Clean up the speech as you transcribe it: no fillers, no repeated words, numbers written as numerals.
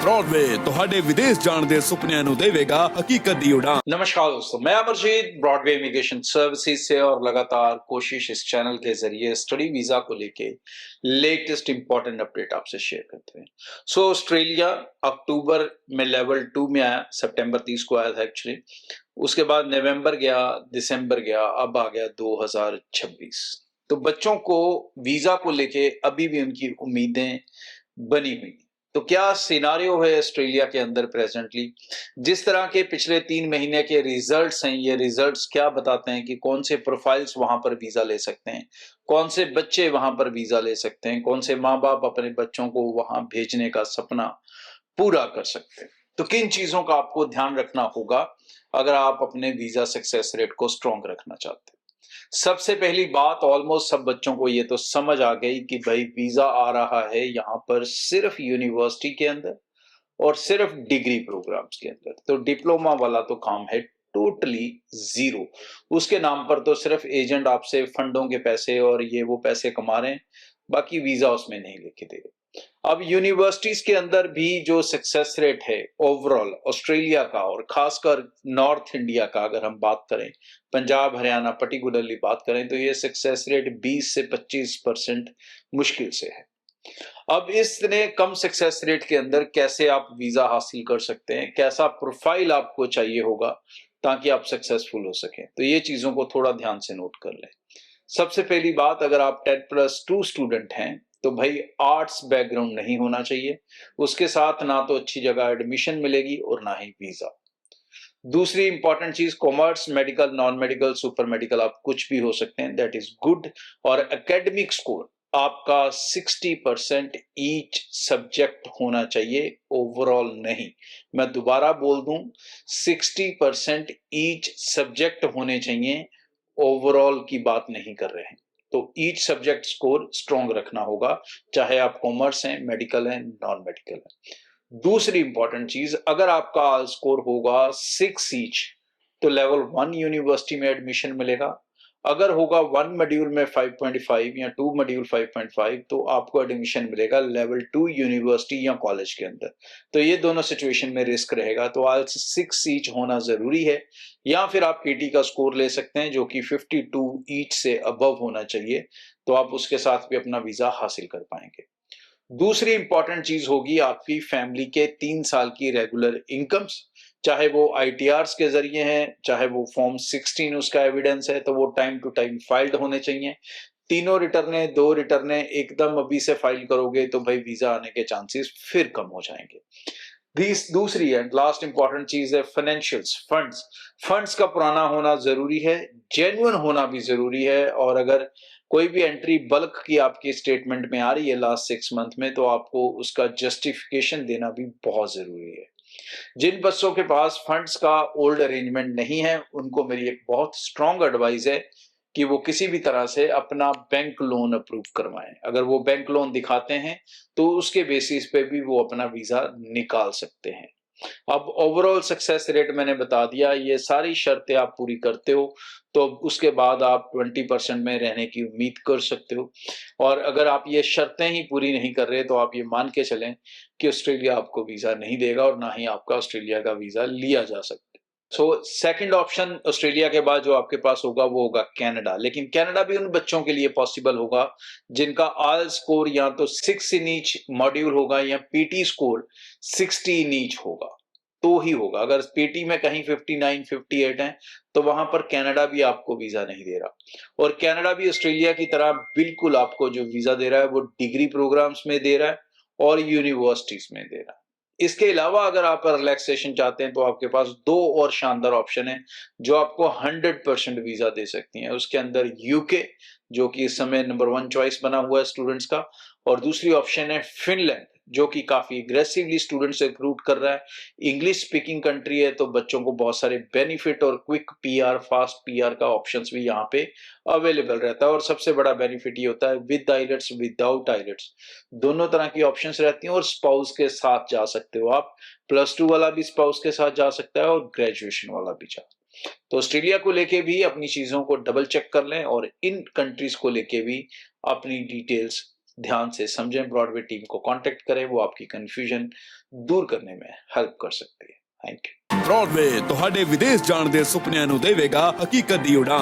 Broadway ਤੁਹਾਡੇ ਵਿਦੇਸ਼ ਜਾਣ ਦੇ ਸੁਪਨਿਆਂ ਨੂੰ ਦੇਵੇਗਾ ਹਕੀਕਤ ਦੀ ਉਡਾਨ। नमस्कार दोस्तों, मैं अमरजीत ब्रॉडवे इमिग्रेशन सर्विसेज से और लगातार कोशिश इस चैनल के जरिए स्टडी वीजा को लेके लेटेस्ट इंपॉर्टेंट अपडेट आपसे शेयर करते हैं। ऑस्ट्रेलिया अक्टूबर में लेवल 2 में आया, सितंबर 30 को आया था एक्चुअली। उसके बाद नवंबर गया, दिसंबर गया, अब आ गया 2026। तो बच्चों को वीजा को लेके अभी भी उनकी उम्मीदें बनी हुई। तो क्या सिनारियो है ऑस्ट्रेलिया के अंदर प्रेजेंटली, जिस तरह के पिछले 3 महीने के रिजल्ट्स हैं, ये रिजल्ट्स क्या बताते हैं कि कौन से प्रोफाइल्स वहां पर वीजा ले सकते हैं, कौन से बच्चे वहां पर वीजा ले सकते हैं, कौन से माँ बाप अपने बच्चों को वहां भेजने का सपना पूरा कर सकते हैं। तो किन चीजों का आपको ध्यान रखना होगा अगर आप अपने वीजा सक्सेस रेट को स्ट्रॉन्ग रखना चाहते हैं। सबसे पहली बात, ऑलमोस्ट सब बच्चों को ये तो समझ आ गई कि भाई वीजा आ रहा है यहाँ पर सिर्फ यूनिवर्सिटी के अंदर और सिर्फ डिग्री प्रोग्राम्स के अंदर। तो डिप्लोमा वाला तो काम है टोटली जीरो। उसके नाम पर तो सिर्फ एजेंट आपसे फंडों के पैसे और ये वो पैसे कमा रहे हैं, बाकी वीजा उसमें नहीं लिखे दे रहे। अब यूनिवर्सिटीज के अंदर भी जो सक्सेस रेट है ओवरऑल ऑस्ट्रेलिया का और खासकर नॉर्थ इंडिया का अगर हम बात करें, पंजाब हरियाणा पर्टिकुलरली बात करें, तो ये सक्सेस रेट 20 से 25% मुश्किल से है। अब इतने कम सक्सेस रेट के अंदर कैसे आप वीजा हासिल कर सकते हैं, कैसा प्रोफाइल आपको चाहिए होगा ताकि आप सक्सेसफुल हो सकें, तो ये चीजों को थोड़ा ध्यान से नोट कर लें। सबसे पहली बात, अगर आप 10+2 स्टूडेंट हैं तो भाई आर्ट्स बैकग्राउंड नहीं होना चाहिए। उसके साथ ना तो अच्छी जगह एडमिशन मिलेगी और ना ही वीजा। दूसरी इंपॉर्टेंट चीज, commerce, medical, non medical, super medical, आप कुछ भी हो सकते हैं, दैट इज गुड। और एकेडमिक स्कोर आपका 60% ईच सब्जेक्ट होना चाहिए, ओवरऑल नहीं। मैं दोबारा बोल दूं, 60% ईच सब्जेक्ट होने चाहिए, ओवरऑल की बात नहीं कर रहे हैं। तो ईच सब्जेक्ट स्कोर स्ट्रॉन्ग रखना होगा, चाहे आप कॉमर्स हैं, मेडिकल हैं, नॉन मेडिकल हैं। दूसरी इंपॉर्टेंट चीज, अगर आपका स्कोर होगा 6 ईच तो लेवल 1 यूनिवर्सिटी में एडमिशन मिलेगा। अगर होगा 1 मॉड्यूल में 5.5 या 2 मॉड्यूल 5.5 तो आपको एडमिशन मिलेगा लेवल 2 यूनिवर्सिटी या कॉलेज के अंदर। तो ये दोनों सिचुएशन में रिस्क रहेगा, तो आज 6 ईच होना जरूरी है। या फिर आप पीटी का स्कोर ले सकते हैं जो कि 52 ईच से अबव होना चाहिए, तो आप उसके साथ भी अपना वीजा हासिल कर पाएंगे। दूसरी इंपॉर्टेंट चीज होगी आपकी फैमिली के 3 साल की रेगुलर इनकम्स, चाहे वो आईटीआरस के जरिए हैं, चाहे वो फॉर्म 16 उसका एविडेंस है, तो वो टाइम टू टाइम फाइल्ड होने चाहिए। तीनों रिटर्ने, 2 रिटर्ने एकदम अभी से फाइल करोगे तो भाई वीजा आने के चांसेस फिर कम हो जाएंगे। दूसरी एंड लास्ट इंपॉर्टेंट चीज है फाइनेंशियल्स, फंड्स का पुराना होना जरूरी है, जेन्युइन होना भी जरूरी है। और अगर कोई भी एंट्री बल्क की आपकी स्टेटमेंट में आ रही है लास्ट 6 मंथ में, तो आपको उसका जस्टिफिकेशन देना भी बहुत जरूरी है। जिन बच्चों के पास फंड्स का ओल्ड अरेंजमेंट नहीं है, उनको मेरी एक बहुत स्ट्रॉन्ग एडवाइस है कि वो किसी भी तरह से अपना बैंक लोन अप्रूव करवाएं। अगर वो बैंक लोन दिखाते हैं तो उसके बेसिस पे भी वो अपना वीजा निकाल सकते हैं। अब ओवरऑल सक्सेस रेट मैंने बता दिया, ये सारी शर्तें आप पूरी करते हो तो उसके बाद आप 20% में रहने की उम्मीद कर सकते हो। और अगर आप ये शर्तें ही पूरी नहीं कर रहे तो आप ये मान के चलें कि ऑस्ट्रेलिया आपको वीजा नहीं देगा और ना ही आपका ऑस्ट्रेलिया का वीजा लिया जा सकता है। सेकंड ऑप्शन ऑस्ट्रेलिया के बाद जो आपके पास होगा वो होगा कनाडा। लेकिन कनाडा भी उन बच्चों के लिए पॉसिबल होगा जिनका आल स्कोर या तो 6 नीच मॉड्यूल होगा या पीटी स्कोर 60 नीच होगा तो ही होगा। अगर पीटी में कहीं 59 58 है तो वहां पर कनाडा भी आपको वीजा नहीं दे रहा। और कनाडा भी ऑस्ट्रेलिया की तरह बिल्कुल आपको जो वीजा दे रहा है वो डिग्री प्रोग्राम्स में दे रहा है और यूनिवर्सिटीज में दे रहा है। इसके अलावा अगर आप रिलैक्सेशन चाहते हैं तो आपके पास 2 और शानदार ऑप्शन है जो आपको 100% वीजा दे सकती हैं। उसके अंदर यूके, जो कि इस समय नंबर 1 चॉइस बना हुआ है स्टूडेंट्स का, और दूसरी ऑप्शन है फिनलैंड, जो कि काफी अग्रेसिवली स्टूडेंट्स रिक्रूट कर रहा है। इंग्लिश स्पीकिंग कंट्री है तो बच्चों को बहुत सारे बेनिफिट और क्विक पीआर, फास्ट पीआर का ऑप्शंस भी यहाँ पे अवेलेबल रहता है। और सबसे बड़ा बेनिफिट ये होता है विद आइलेट्स, विदाउट आइलेट्स, दोनों तरह की ऑप्शंस रहती हैं। और स्पाउस के साथ जा सकते हो आप, +2 वाला भी स्पाउस के साथ जा सकता है और ग्रेजुएशन वाला भी जा। तो ऑस्ट्रेलिया को लेके भी अपनी चीजों को डबल चेक कर लें और इन कंट्रीज को लेके भी अपनी डिटेल्स ध्यान से समझें, ब्रॉडवे टीम को कांटेक्ट करें, वो आपकी कंफ्यूजन दूर करने में हेल्प कर सकती है। Thank you. ब्रॉडवे ਤੁਹਾਡੇ ਵਿਦੇਸ਼ ਜਾਣ ਦੇ ਸੁਪਨਿਆਂ ਨੂੰ ਦੇਵੇਗਾ ਹਕੀਕਤ ਦੀ ਉਡਾਨ।